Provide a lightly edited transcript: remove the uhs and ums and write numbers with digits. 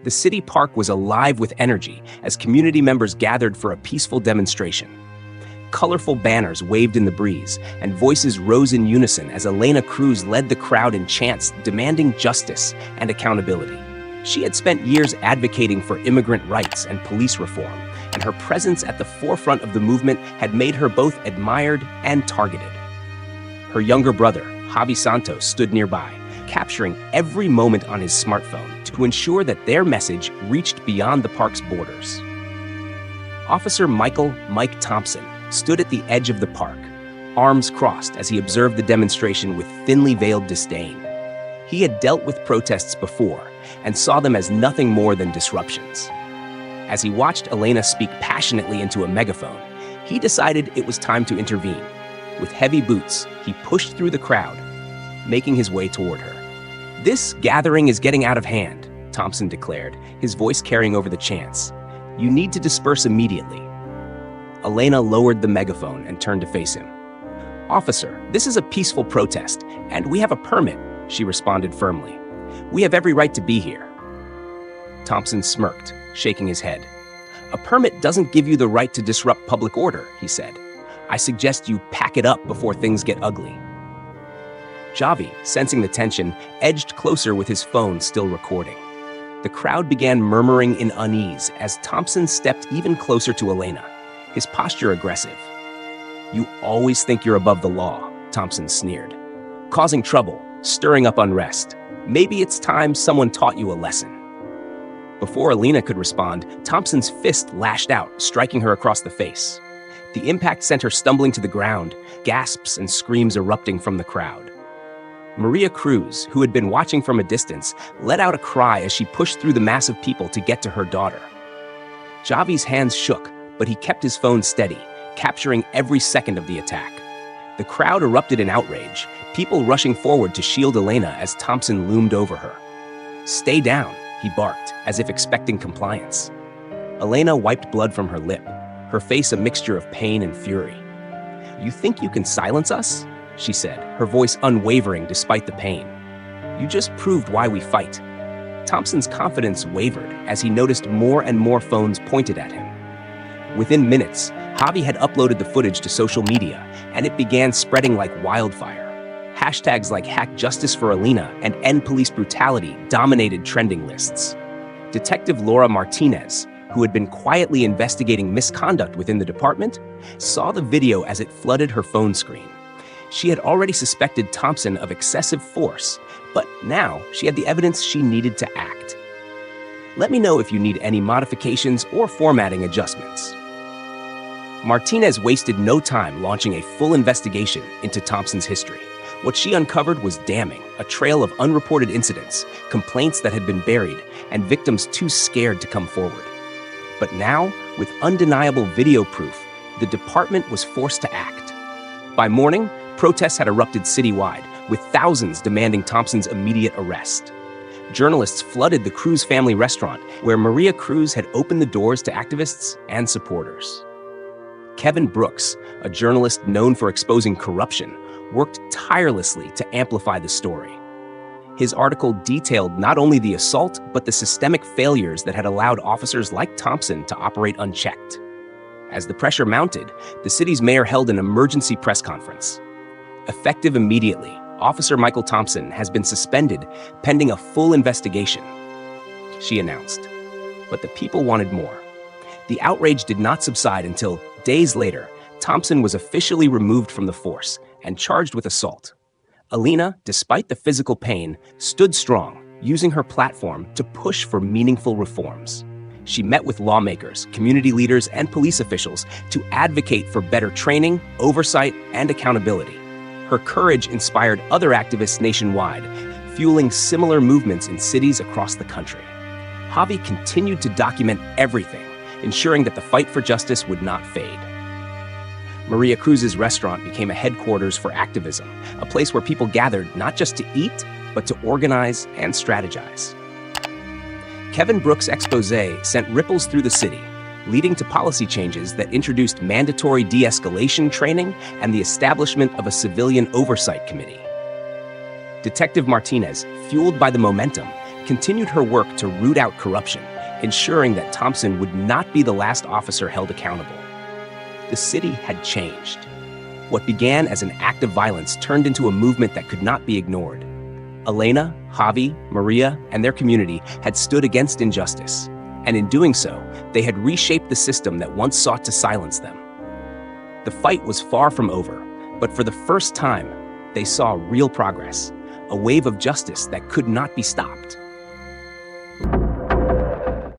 The city park was alive with energy as community members gathered for a peaceful demonstration. Colorful banners waved in the breeze, and voices rose in unison as Elena Cruz led the crowd in chants demanding justice and accountability. She had spent years advocating for immigrant rights and police reform, and her presence at the forefront of the movement had made her both admired and targeted. Her younger brother, Javi Santos, stood nearby, capturing every moment on his smartphone to ensure that their message reached beyond the park's borders. Officer Mike Thompson stood at the edge of the park, arms crossed as he observed the demonstration with thinly veiled disdain. He had dealt with protests before and saw them as nothing more than disruptions. As he watched Elena speak passionately into a megaphone, he decided it was time to intervene. With heavy boots, he pushed through the crowd, making his way toward her. "This gathering is getting out of hand," Thompson declared, his voice carrying over the chants. "You need to disperse immediately." Elena lowered the megaphone and turned to face him. "Officer, this is a peaceful protest, and we have a permit," she responded firmly. "We have every right to be here." Thompson smirked, shaking his head. "A permit doesn't give you the right to disrupt public order," he said. "I suggest you pack it up before things get ugly." Javi, sensing the tension, edged closer with his phone still recording. The crowd began murmuring in unease as Thompson stepped even closer to Elena, his posture aggressive. "You always think you're above the law," Thompson sneered. "Causing trouble, stirring up unrest. Maybe it's time someone taught you a lesson." Before Elena could respond, Thompson's fist lashed out, striking her across the face. The impact sent her stumbling to the ground, gasps and screams erupting from the crowd. Maria Cruz, who had been watching from a distance, let out a cry as she pushed through the mass of people to get to her daughter. Javi's hands shook, but he kept his phone steady, capturing every second of the attack. The crowd erupted in outrage, people rushing forward to shield Elena as Thompson loomed over her. "Stay down," he barked, as if expecting compliance. Elena wiped blood from her lip, her face a mixture of pain and fury. "You think you can silence us?" she said, her voice unwavering despite the pain. "You just proved why we fight." Thompson's confidence wavered as he noticed more and more phones pointed at him. Within minutes, Javi had uploaded the footage to social media, and it began spreading like wildfire. Hashtags like #HackJusticeForElena and End Police Brutality dominated trending lists. Detective Laura Martinez, who had been quietly investigating misconduct within the department, saw the video as it flooded her phone screen. She had already suspected Thompson of excessive force, but now she had the evidence she needed to act. Let me know if you need any modifications or formatting adjustments. Martinez wasted no time launching a full investigation into Thompson's history. What she uncovered was damning, a trail of unreported incidents, complaints that had been buried, and victims too scared to come forward. But now, with undeniable video proof, the department was forced to act. By morning, protests had erupted citywide, with thousands demanding Thompson's immediate arrest. Journalists flooded the Cruz family restaurant, where Maria Cruz had opened the doors to activists and supporters. Kevin Brooks, a journalist known for exposing corruption, worked tirelessly to amplify the story. His article detailed not only the assault, but the systemic failures that had allowed officers like Thompson to operate unchecked. As the pressure mounted, the city's mayor held an emergency press conference. Effective immediately, Officer Michael Thompson has been suspended pending a full investigation, she announced. But the people wanted more. The outrage did not subside until, days later, Thompson was officially removed from the force and charged with assault. Elena, despite the physical pain, stood strong, using her platform to push for meaningful reforms. She met with lawmakers, community leaders, and police officials to advocate for better training, oversight, and accountability. Her courage inspired other activists nationwide, fueling similar movements in cities across the country. Javi continued to document everything, ensuring that the fight for justice would not fade. Maria Cruz's restaurant became a headquarters for activism, a place where people gathered not just to eat, but to organize and strategize. Kevin Brooks' expose sent ripples through the city, leading to policy changes that introduced mandatory de-escalation training and the establishment of a civilian oversight committee. Detective Martinez, fueled by the momentum, continued her work to root out corruption, ensuring that Thompson would not be the last officer held accountable. The city had changed. What began as an act of violence turned into a movement that could not be ignored. Elena, Javi, Maria, and their community had stood against injustice, and in doing so, they had reshaped the system that once sought to silence them. The fight was far from over, but for the first time, they saw real progress, a wave of justice that could not be stopped.